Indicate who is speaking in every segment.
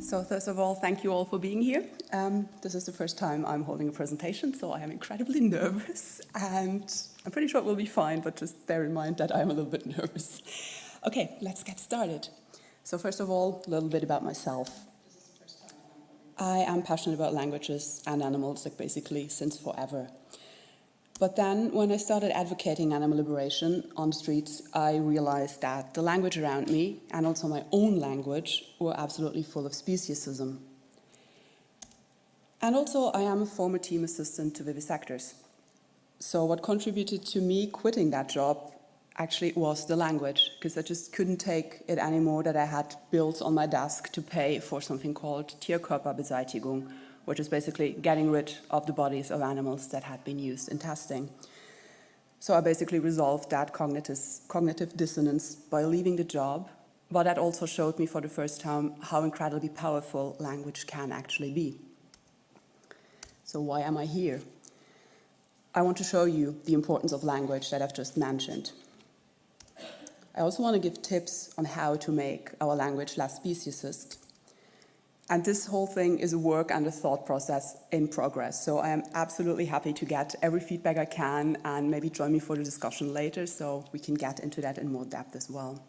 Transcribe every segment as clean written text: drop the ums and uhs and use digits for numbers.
Speaker 1: So first of all, thank you all for being here. This is the first time I'm holding a presentation, so I am incredibly nervous, and I'm pretty sure it will be fine, but just bear in mind that I'm a little bit nervous. Okay, let's get started. So first of all, a little bit about myself. I am passionate about languages and animals, like basically since forever. But then when I started advocating animal liberation on the streets, I realized that the language around me, and also my own language, were absolutely full of speciesism. And also I am a former team assistant to vivisectors. So what contributed to me quitting that job actually was the language, because I just couldn't take it anymore that I had bills on my desk to pay for something called Tierversuche, which is basically getting rid of the bodies of animals that had been used in testing. So I basically resolved that cognitive dissonance by leaving the job, but that also showed me for the first time how incredibly powerful language can actually be. So why am I here? I want to show you the importance of language that I've just mentioned. I also want to give tips on how to make our language less speciesist. And this whole thing is a work and a thought process in progress. So I am absolutely happy to get every feedback I can and maybe join me for the discussion later so we can get into that in more depth as well.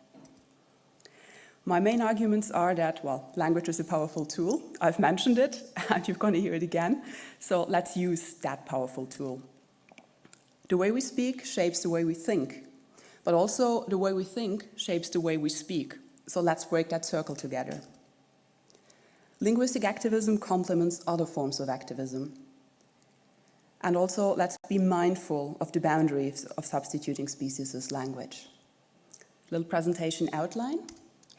Speaker 1: My main arguments are that, well, language is a powerful tool. I've mentioned it and you're going to hear it again. So let's use that powerful tool. The way we speak shapes the way we think, but also the way we think shapes the way we speak. So let's break that circle together. Linguistic activism complements other forms of activism. And also, let's be mindful of the boundaries of substituting speciesist language. Little presentation outline.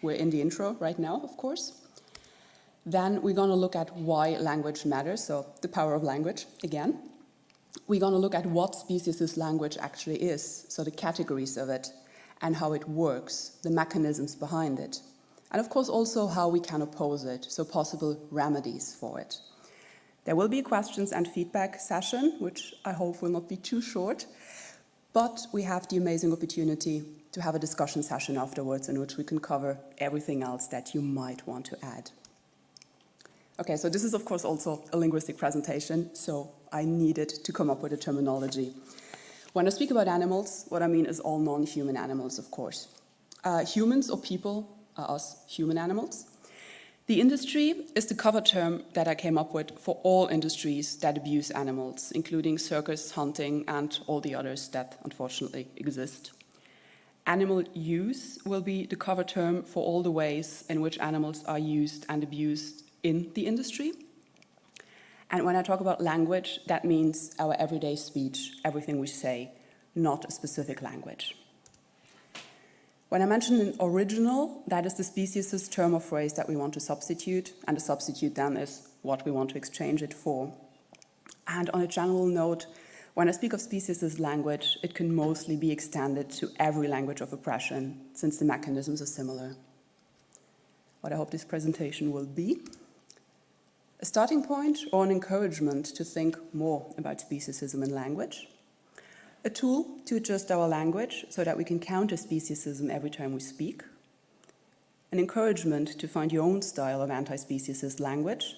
Speaker 1: We're in the intro right now, of course. Then we're going to look at why language matters, so the power of language, again. We're going to look at what speciesist language actually is, so the categories of it, and how it works, the mechanisms behind it. And of course also how we can oppose it, so possible remedies for it. There will be a questions and feedback session, which I hope will not be too short, but we have the amazing opportunity to have a discussion session afterwards in which we can cover everything else that you might want to add. Okay, so this is of course also a linguistic presentation, so I needed to come up with a terminology. When I speak about animals, what I mean is all non-human animals, of course. Humans or people are us, human animals. The industry is the cover term that I came up with for all industries that abuse animals, including circus, hunting, and all the others that unfortunately exist. Animal use will be the cover term for all the ways in which animals are used and abused in the industry. And when I talk about language, that means our everyday speech, everything we say, not a specific language. When I mention an original, that is the speciesist term or phrase that we want to substitute, and the substitute then is what we want to exchange it for. And on a general note, when I speak of speciesist language, it can mostly be extended to every language of oppression, since the mechanisms are similar. What I hope this presentation will be: a starting point or an encouragement to think more about speciesism in language, a tool to adjust our language so that we can counter speciesism every time we speak, an encouragement to find your own style of anti-speciesist language,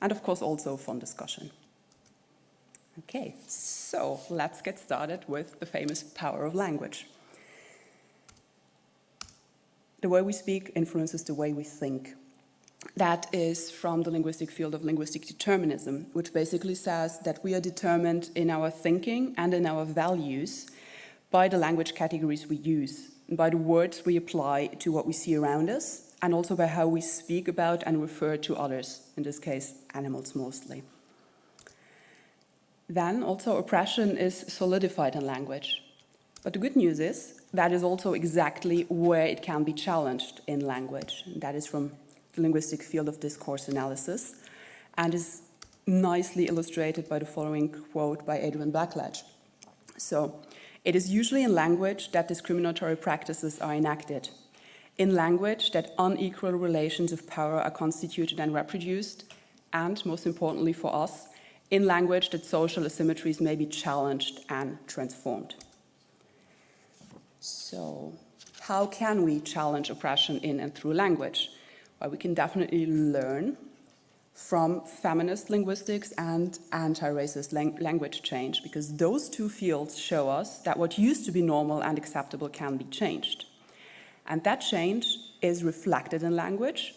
Speaker 1: and of course also fun discussion. Okay, so let's get started with the famous power of language. The way we speak influences the way we think. That is from the linguistic field of linguistic determinism, which basically says that we are determined in our thinking and in our values by the language categories we use, by the words we apply to what we see around us, and also by how we speak about and refer to others, in this case, animals mostly. Then also oppression is solidified in language. But the good news is that is also exactly where it can be challenged in language. That is from the linguistic field of discourse analysis, and is nicely illustrated by the following quote by Adrian Blackledge. So, it is usually in language that discriminatory practices are enacted, in language that unequal relations of power are constituted and reproduced, and, most importantly for us, in language that social asymmetries may be challenged and transformed. So, how can we challenge oppression in and through language? Well, we can definitely learn from feminist linguistics and anti-racist language change, because those two fields show us that what used to be normal and acceptable can be changed. And that change is reflected in language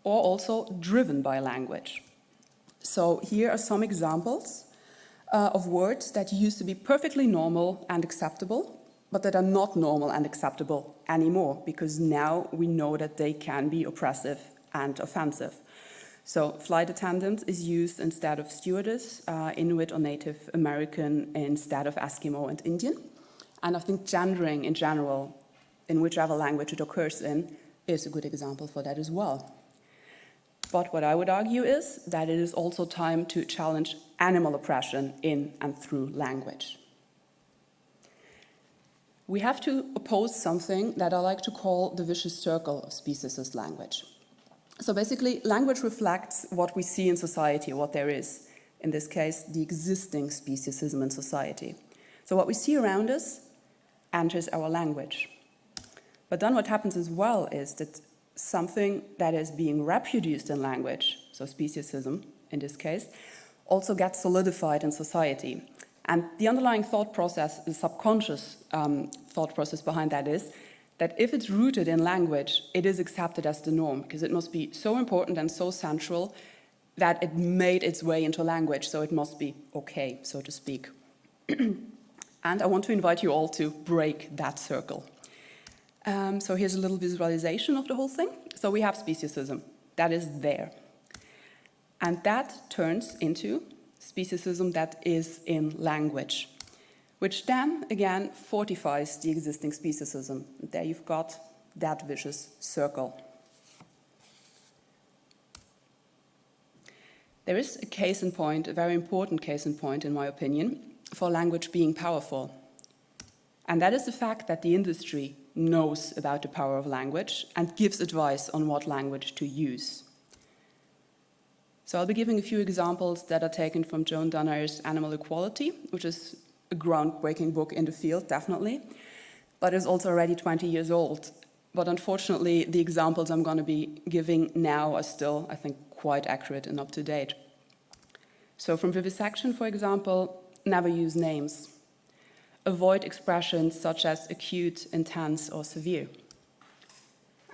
Speaker 1: or also driven by language. So here are some examples of words that used to be perfectly normal and acceptable, but that are not normal and acceptable anymore, because now we know that they can be oppressive and offensive. So flight attendant is used instead of stewardess, Inuit or Native American instead of Eskimo and Indian. And I think gendering in general, in whichever language it occurs in, is a good example for that as well. But what I would argue is that it is also time to challenge animal oppression in and through language. We have to oppose something that I like to call the vicious circle of speciesist language. So basically, language reflects what we see in society, what there is. In this case, the existing speciesism in society. So what we see around us enters our language. But then what happens as well is that something that is being reproduced in language, so speciesism in this case, also gets solidified in society. And the underlying thought process, the subconscious thought process behind that is that if it's rooted in language, it is accepted as the norm, because it must be so important and so central that it made its way into language, so it must be okay, so to speak. And I want to invite you all to break that circle. So here's a little visualization of the whole thing. So we have speciesism, that is there. And that turns into speciesism that is in language, which then, again, fortifies the existing speciesism. There you've got that vicious circle. There is a case in point, a very important case in point, in my opinion, for language being powerful. And that is the fact that the industry knows about the power of language and gives advice on what language to use. So I'll be giving a few examples that are taken from Joan Dunner's Animal Equality, which is a groundbreaking book in the field, definitely, but is also already 20 years old. But unfortunately, the examples I'm going to be giving now are still, I think, quite accurate and up to date. So from vivisection, for example, never use names. Avoid expressions such as acute, intense, or severe.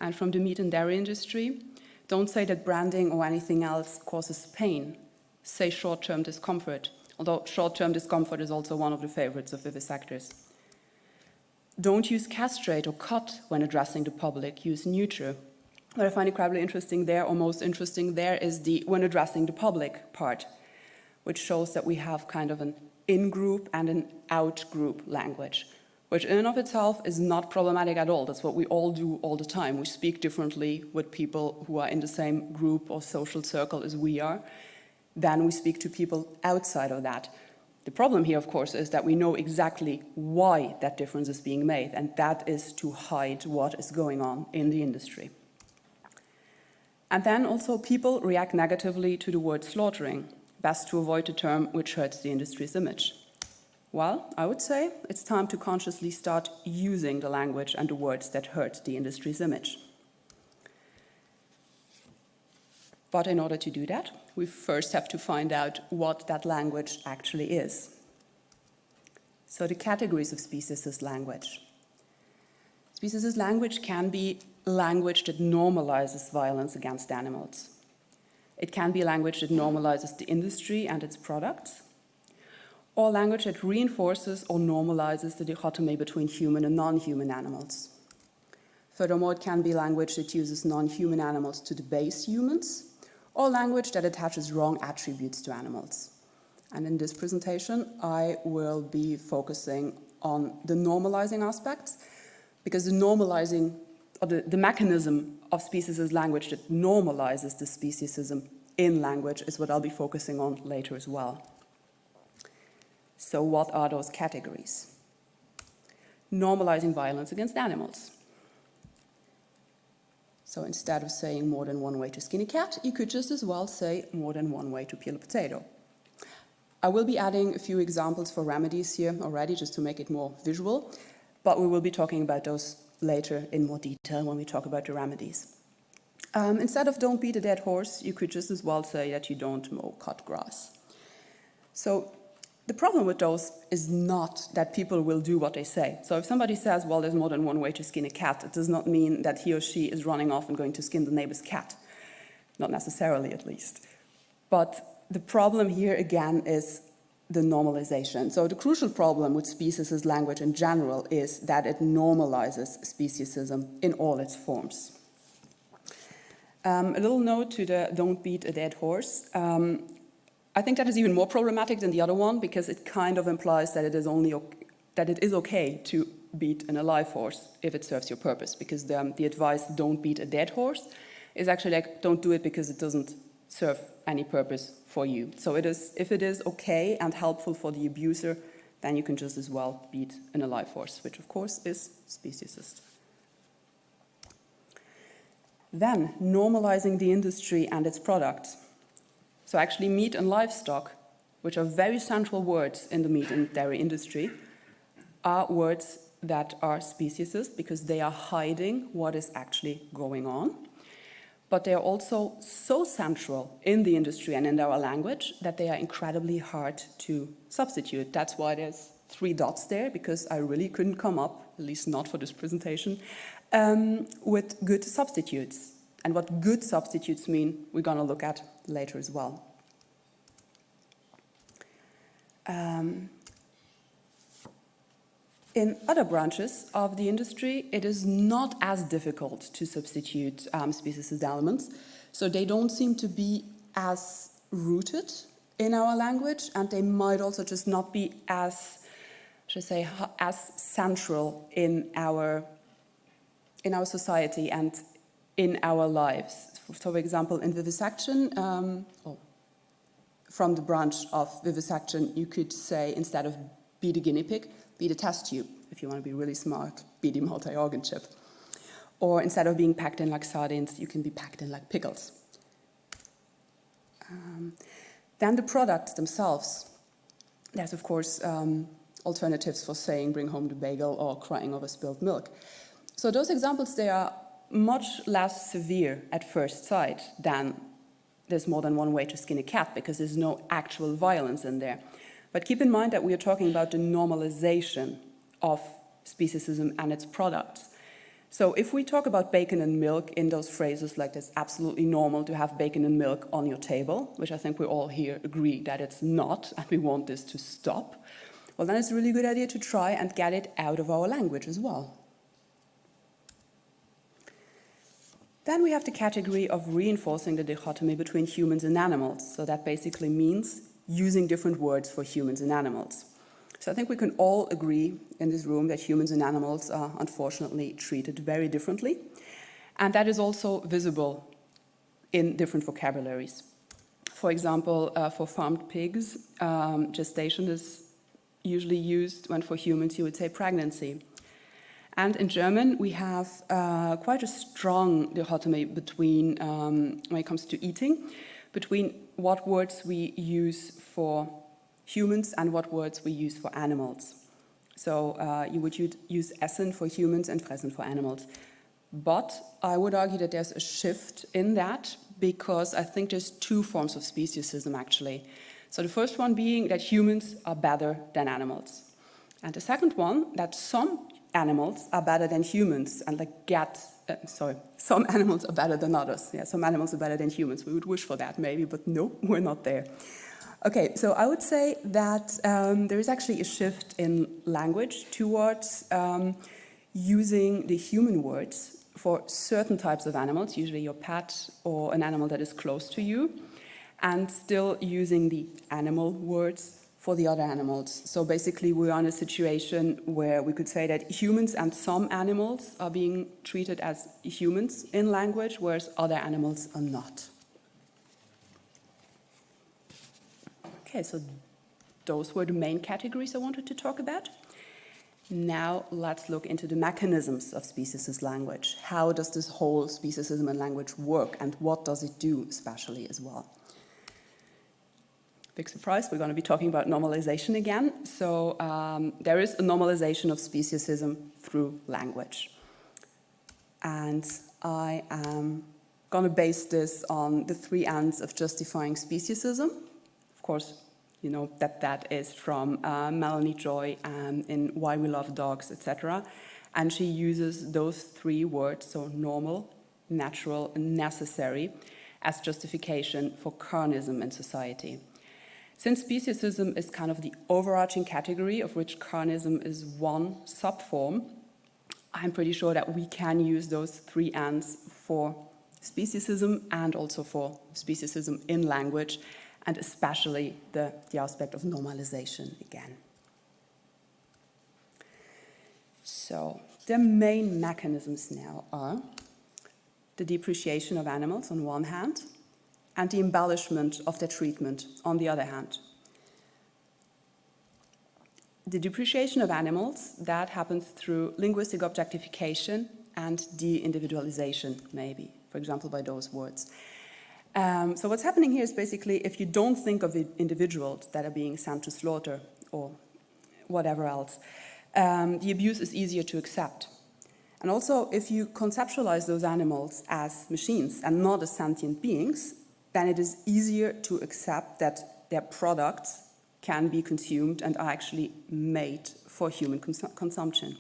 Speaker 1: And from the meat and dairy industry, don't say that branding or anything else causes pain. Say short-term discomfort, although short-term discomfort is also one of the favorites of vivisectors. Don't use castrate or cut when addressing the public, use neuter. What I find incredibly interesting there, or most interesting there, is the when addressing the public part, which shows that we have kind of an in-group and an out-group language, which in and of itself is not problematic at all. That's what we all do all the time. We speak differently with people who are in the same group or social circle as we are than we speak to people outside of that. The problem here, of course, is that we know exactly why that difference is being made, and that is to hide what is going on in the industry. And then also people react negatively to the word slaughtering. Best to avoid a term which hurts the industry's image. Well, I would say it's time to consciously start using the language and the words that hurt the industry's image. But in order to do that, we first have to find out what that language actually is. So the categories of speciesist language. Speciesist language can be language that normalizes violence against animals. It can be language that normalizes the industry and its products, or language that reinforces or normalizes the dichotomy between human and non-human animals. Furthermore, it can be language that uses non-human animals to debase humans, or language that attaches wrong attributes to animals. And in this presentation, I will be focusing on the normalizing aspects, because the normalizing, or the mechanism of speciesist language that normalizes the speciesism in language is what I'll be focusing on later as well. So what are those categories? Normalizing violence against animals. So instead of saying more than one way to skin a cat, you could just as well say more than one way to peel a potato. I will be adding a few examples for remedies here already, just to make it more visual, but we will be talking about those later in more detail when we talk about the remedies. Instead of don't beat a dead horse, you could just as well say that you don't mow cut grass. So the problem with those is not that people will do what they say. So if somebody says, well, there's more than one way to skin a cat, it does not mean that he or she is running off and going to skin the neighbor's cat. Not necessarily, at least. But the problem here, again, is the normalization. So the crucial problem with speciesist language in general is that it normalizes speciesism in all its forms. A little note to the don't beat a dead horse. I think that is even more problematic than the other one because it kind of implies that it is okay to beat an alive horse if it serves your purpose, because the advice don't beat a dead horse is actually like don't do it because it doesn't serve any purpose for you. So if it is okay and helpful for the abuser, then you can just as well beat an alive horse, which of course is speciesist. Then, normalizing the industry and its products. So actually meat and livestock, which are very central words in the meat and dairy industry, are words that are speciesist because they are hiding what is actually going on. But they are also so central in the industry and in our language that they are incredibly hard to substitute. That's why there's 3 dots there, because I really couldn't come up, at least not for this presentation, with good substitutes. And what good substitutes mean, we're going to look at later as well. In other branches of the industry, it is not as difficult to substitute speciesist elements, so they don't seem to be as rooted in our language, and they might also just not be as, should I say, as central in our society and in our lives. So, for example, in vivisection, from the branch of vivisection, you could say, instead of be the guinea pig, be the test tube. If you want to be really smart, be the multi-organ chip. Or instead of being packed in like sardines, you can be packed in like pickles. Then the products themselves. There's, of course, alternatives for saying bring home the bagel or crying over spilled milk. So those examples, they are much less severe at first sight than there's more than one way to skin a cat, because there's no actual violence in there. But keep in mind that we are talking about the normalization of speciesism and its products. So if we talk about bacon and milk in those phrases like it's absolutely normal to have bacon and milk on your table, which I think we all here agree that it's not, and we want this to stop, well, then it's a really good idea to try and get it out of our language as well. Then we have the category of reinforcing the dichotomy between humans and animals. So that basically means using different words for humans and animals. So I think we can all agree in this room that humans and animals are unfortunately treated very differently. And that is also visible in different vocabularies. For example, for farmed pigs, gestation is usually used when for humans you would say pregnancy. And in German, we have quite a strong dichotomy between, when it comes to eating, between what words we use for humans and what words we use for animals. So you would use essen for humans and fressen for animals. But I would argue that there's a shift in that, because I think there's 2 forms of speciesism actually. So the first one being that humans are better than animals. And the second one, that some animals are better than humans, and some animals are better than others. Yeah, some animals are better than humans. We would wish for that maybe, but no, we're not there. Okay, so I would say that there is actually a shift in language towards using the human words for certain types of animals, usually your pet or an animal that is close to you, and still using the animal words for the other animals. So basically we are in a situation where we could say that humans and some animals are being treated as humans in language, whereas other animals are not. Okay, so those were the main categories I wanted to talk about. Now let's look into the mechanisms of speciesist language. How does this whole speciesism in language work, and what does it do especially as well? Big surprise, we're going to be talking about normalization again. So there is a normalization of speciesism through language. and I am going to base this on the three ends of justifying speciesism. Of course, you know that is from Melanie Joy in Why We Love Dogs, etc. And she uses those three words, so normal, natural, and necessary, as justification for carnism in society. Since speciesism is kind of the overarching category of which carnism is one subform, I'm pretty sure that we can use those three ends for speciesism and also for speciesism in language, and especially the aspect of normalization again. So the main mechanisms now are the depreciation of animals on one hand, and the embellishment of their treatment on the other hand. The depreciation of animals, that happens through linguistic objectification and de-individualization, maybe, for example, by those words. So what's happening here is basically, if you don't think of the individuals that are being sent to slaughter or whatever else, the abuse is easier to accept. And also, if you conceptualize those animals as machines and not as sentient beings, then it is easier to accept that their products can be consumed and are actually made for human consumption.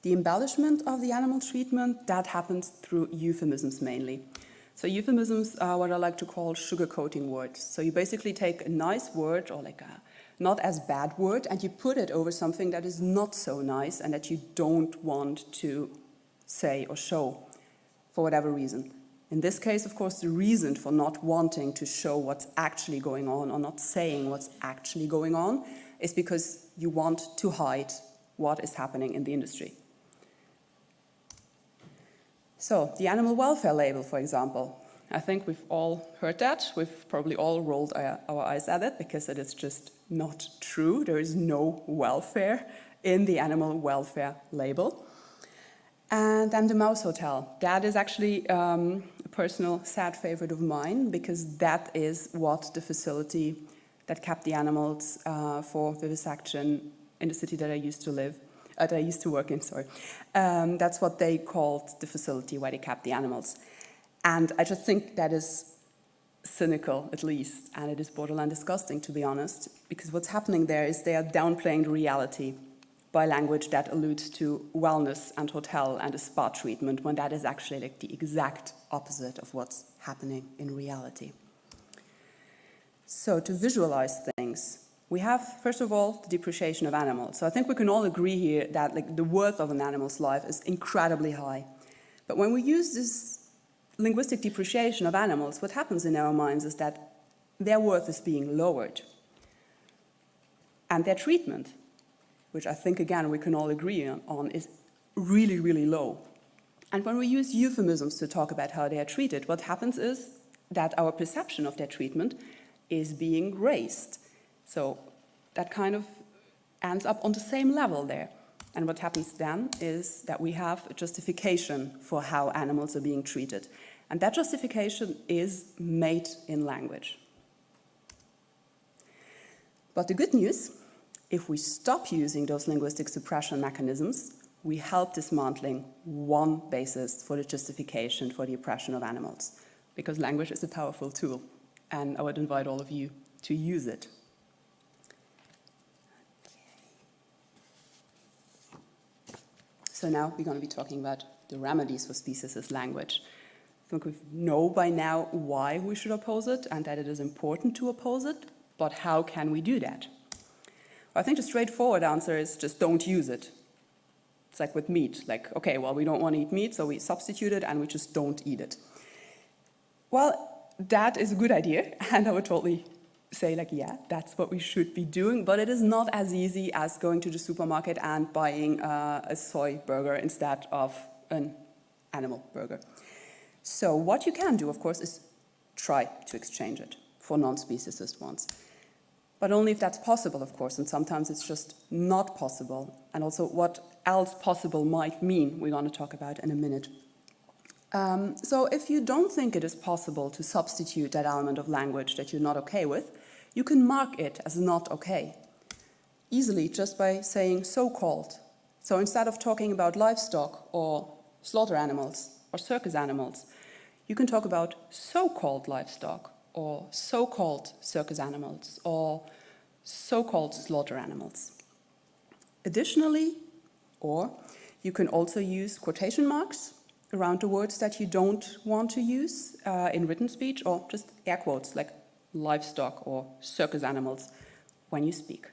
Speaker 1: The embellishment of the animal treatment, that happens through euphemisms mainly. So euphemisms are what I like to call sugarcoating words. So you basically take a nice word, or like a not as bad word, and you put it over something that is not so nice and that you don't want to say or show for whatever reason. In this case, of course, the reason for not wanting to show what's actually going on or not saying what's actually going on is because you want to hide what is happening in the industry. So, the animal welfare label, for example. I think we've all heard that. We've probably all rolled our eyes at it because it is just not true. There is no welfare in the animal welfare label. And then the mouse hotel. That is actually a personal sad favorite of mine, because that is what the facility that kept the animals for vivisection in the city that I used to work in, sorry. That's what they called the facility where they kept the animals. And I just think that is cynical, at least, and it is borderline disgusting, to be honest, because what's happening there is they are downplaying the reality by language that alludes to wellness and hotel and a spa treatment, when that is actually like the exact opposite of what's happening in reality. So to visualize things, we have, first of all, the depreciation of animals. So I think we can all agree here that like, the worth of an animal's life is incredibly high. But when we use this linguistic depreciation of animals, what happens in our minds is that their worth is being lowered. And their treatment, which I think, again, we can all agree on, is really, really low. And when we use euphemisms to talk about how they are treated, what happens is that our perception of their treatment is being raised. So that kind of ends up on the same level there. And what happens then is that we have a justification for how animals are being treated. And that justification is made in language. But the good news, if we stop using those linguistic suppression mechanisms, we help dismantling one basis for the justification for the oppression of animals, because language is a powerful tool, and I would invite all of you to use it. So now we're going to be talking about the remedies for speciesist language. I think we know by now why we should oppose it and that it is important to oppose it, but how can we do that? Well, I think the straightforward answer is just don't use it. It's like with meat, like, okay, well, we don't want to eat meat, so we substitute it and we just don't eat it. Well, that is a good idea, and I would totally say, like, yeah, that's what we should be doing, but it is not as easy as going to the supermarket and buying a soy burger instead of an animal burger. So what you can do, of course, is try to exchange it for non-speciesist ones. But only if that's possible, of course, and sometimes it's just not possible. And also what else possible might mean, we're going to talk about in a minute. So if you don't think it is possible to substitute that element of language that you're not okay with, you can mark it as not okay, easily just by saying so-called. So instead of talking about livestock or slaughter animals or circus animals. You can talk about so-called livestock or so-called circus animals or so-called slaughter animals. Additionally, or you can also use quotation marks around the words that you don't want to use in written speech, or just air quotes like livestock or circus animals when you speak.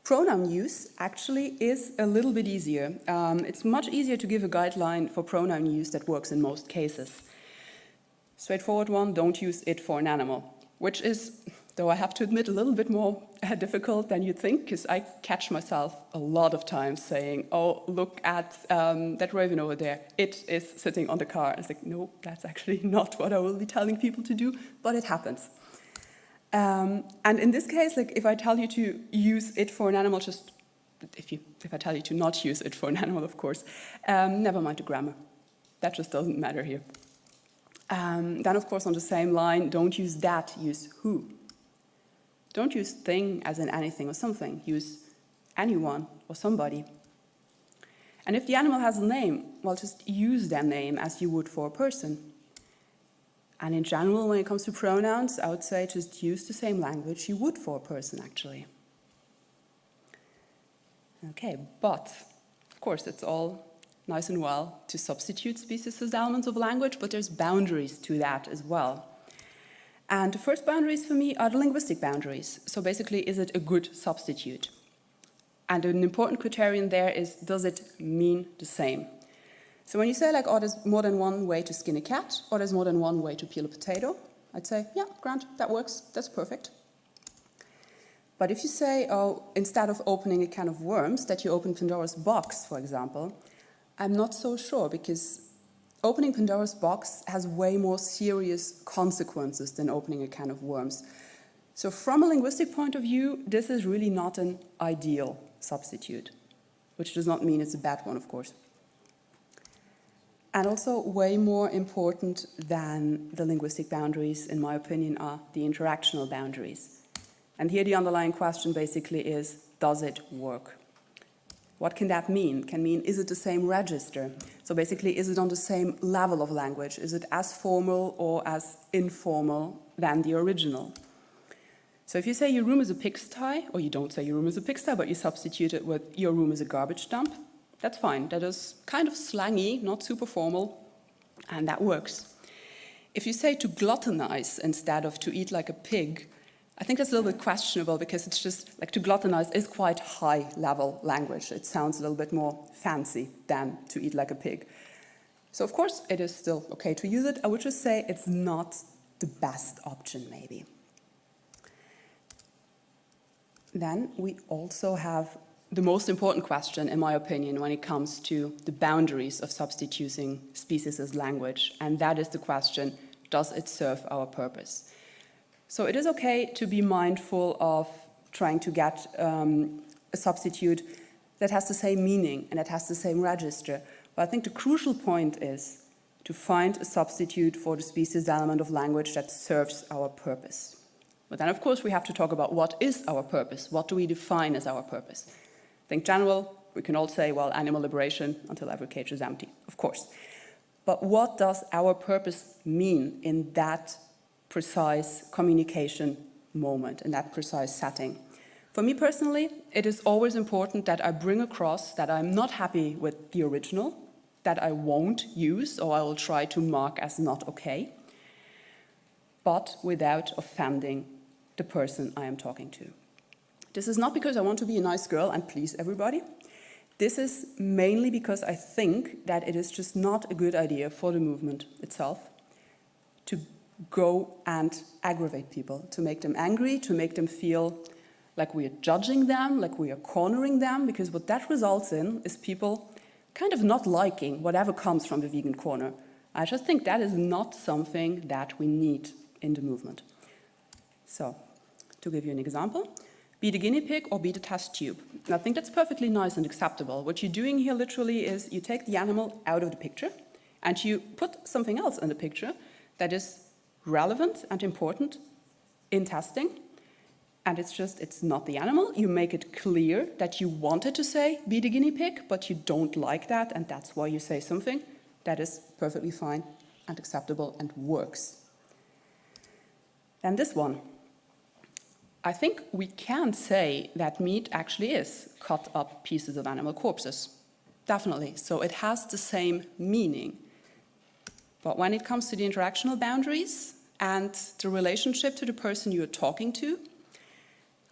Speaker 1: Pronoun use actually is a little bit easier. It's much easier to give a guideline for pronoun use that works in most cases. Straightforward one, don't use it for an animal, which is, though I have to admit, a little bit more difficult than you'd think, because I catch myself a lot of times saying, oh, look at that raven over there. It is sitting on the car. It's like, no, that's actually not what I will be telling people to do, but it happens. And in this case, like if I tell you to use it for an animal, just if I tell you to not use it for an animal, of course, never mind the grammar. That just doesn't matter here. Then, of course, on the same line, don't use that, use who. Don't use thing as in anything or something. Use anyone or somebody. And if the animal has a name, well, just use their name as you would for a person. And in general, when it comes to pronouns, I would say just use the same language you would for a person, actually. Okay, but, of course, it's all nice and well to substitute speciesist elements of language, but there's boundaries to that as well. And the first boundaries for me are the linguistic boundaries. So basically, is it a good substitute? And an important criterion there is, does it mean the same? So when you say like, oh, there's more than one way to skin a cat, or there's more than one way to peel a potato, I'd say, yeah, grand, that works, that's perfect. But if you say, oh, instead of opening a can of worms, that you open Pandora's box, for example, I'm not so sure, because opening Pandora's box has way more serious consequences than opening a can of worms. So from a linguistic point of view, this is really not an ideal substitute, which does not mean it's a bad one, of course. And also way more important than the linguistic boundaries, in my opinion, are the interactional boundaries. And here the underlying question basically is, does it work? What can that mean? Can mean, is it the same register? So basically, is it on the same level of language? Is it as formal or as informal than the original? So if you say your room is a pigsty, or you don't say your room is a pigsty, but you substitute it with your room is a garbage dump, that's fine. That is kind of slangy, not super formal, and that works. If you say to gluttonize instead of to eat like a pig, I think that's a little bit questionable, because it's just like to gluttonize is quite high level language. It sounds a little bit more fancy than to eat like a pig. So of course it is still okay to use it. I would just say it's not the best option maybe. Then we also have the most important question, in my opinion, when it comes to the boundaries of substituting species as language, and that is the question, does it serve our purpose? So it is okay to be mindful of trying to get a substitute that has the same meaning and that has the same register. But I think the crucial point is to find a substitute for the species element of language that serves our purpose. But then, of course, we have to talk about what is our purpose? What do we define as our purpose? I think general, we can all say, well, animal liberation until every cage is empty, of course. But what does our purpose mean in that precise communication moment, in that precise setting? For me personally, it is always important that I bring across that I'm not happy with the original, that I won't use or I will try to mark as not okay, but without offending the person I am talking to. This is not because I want to be a nice girl and please everybody. This is mainly because I think that it is just not a good idea for the movement itself to go and aggravate people, to make them angry, to make them feel like we are judging them, like we are cornering them, because what that results in is people kind of not liking whatever comes from the vegan corner. I just think that is not something that we need in the movement. So, to give you an example, be the guinea pig or be the test tube. And I think that's perfectly nice and acceptable. What you're doing here literally is you take the animal out of the picture and you put something else in the picture that is relevant and important in testing, and it's not the animal. You make it clear that you wanted to say, be the guinea pig, but you don't like that, and that's why you say something. That is perfectly fine and acceptable and works. And this one. I think we can say that meat actually is cut up pieces of animal corpses. Definitely. So it has the same meaning. But when it comes to the interactional boundaries and the relationship to the person you're talking to,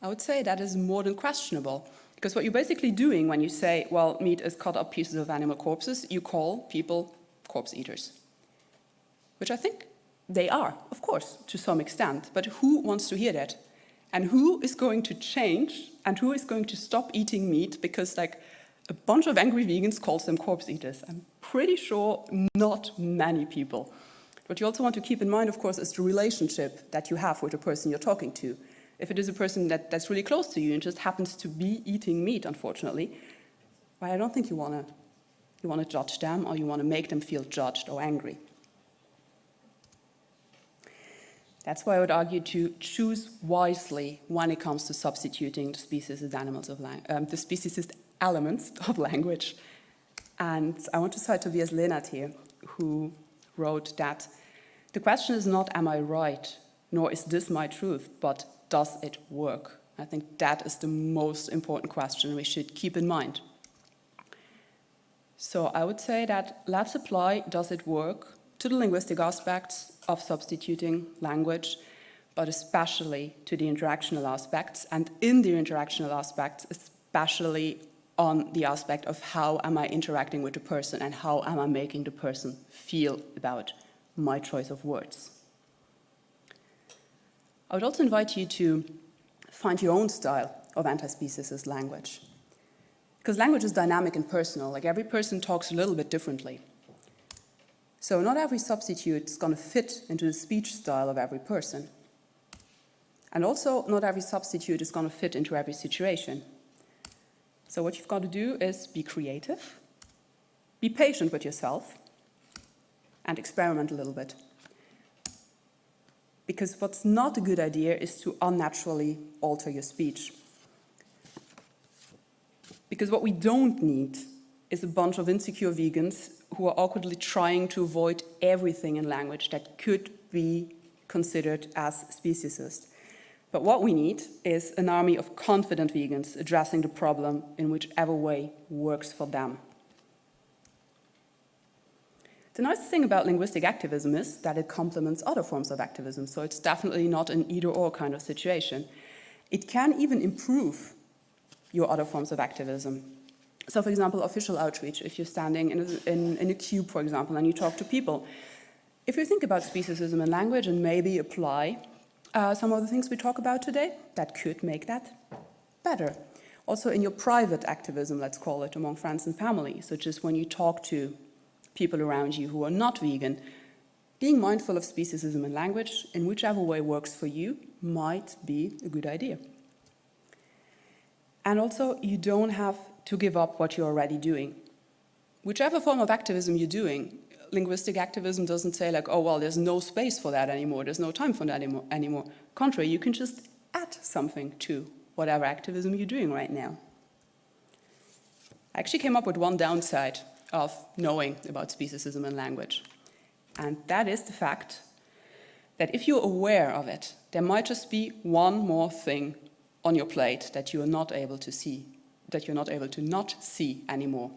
Speaker 1: I would say that is more than questionable. Because what you're basically doing when you say, well, meat is cut up pieces of animal corpses, you call people corpse eaters. Which I think they are, of course, to some extent. But who wants to hear that? And who is going to change and who is going to stop eating meat because like a bunch of angry vegans calls them corpse eaters? I'm pretty sure not many people. What you also want to keep in mind, of course, is the relationship that you have with the person you're talking to. If it is a person that's really close to you and just happens to be eating meat, unfortunately, well, I don't think you want to judge them or you want to make them feel judged or angry. That's why I would argue to choose wisely when it comes to substituting the speciesist elements of language. And I want to cite Tobias Lehnert here, who wrote that the question is not, am I right, nor is this my truth, but does it work? I think that is the most important question we should keep in mind. So I would say that let's apply does it work to the linguistic aspects of substituting language, but especially to the interactional aspects, and in the interactional aspects, especially on the aspect of how am I interacting with the person and how am I making the person feel about my choice of words. I would also invite you to find your own style of anti-speciesist language. Because language is dynamic and personal, like every person talks a little bit differently. So not every substitute is going to fit into the speech style of every person. And also, not every substitute is going to fit into every situation. So what you've got to do is be creative, be patient with yourself, and experiment a little bit. Because what's not a good idea is to unnaturally alter your speech. Because what we don't need is a bunch of insecure vegans who are awkwardly trying to avoid everything in language that could be considered as speciesist. But what we need is an army of confident vegans addressing the problem in whichever way works for them. The nice thing about linguistic activism is that it complements other forms of activism, so it's definitely not an either-or kind of situation. It can even improve your other forms of activism. So, for example, official outreach, if you're standing in a cube, for example, and you talk to people. If you think about speciesism in language and maybe apply some of the things we talk about today, that could make that better. Also in your private activism, let's call it, among friends and family, such as when you talk to people around you who are not vegan, being mindful of speciesism in language in whichever way works for you might be a good idea. And also, you don't have to give up what you're already doing. Whichever form of activism you're doing, linguistic activism doesn't say like, oh, well, there's no space for that anymore, there's no time for that anymore. Contrary, you can just add something to whatever activism you're doing right now. I actually came up with one downside of knowing about speciesism in language. And that is the fact that if you're aware of it, there might just be one more thing on your plate that you are not able to see, that you're not able to not see anymore.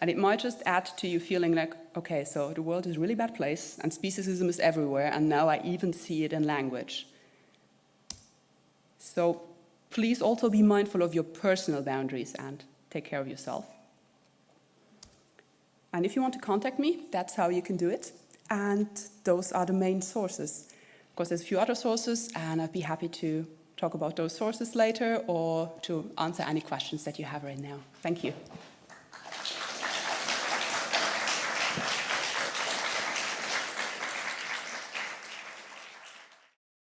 Speaker 1: And it might just add to you feeling like, okay, so the world is a really bad place and speciesism is everywhere and now I even see it in language. So please also be mindful of your personal boundaries and take care of yourself. And if you want to contact me, that's how you can do it. And those are the main sources. Of course, there's a few other sources and I'd be happy to talk about those sources later or to answer any questions that you have right now. Thank you.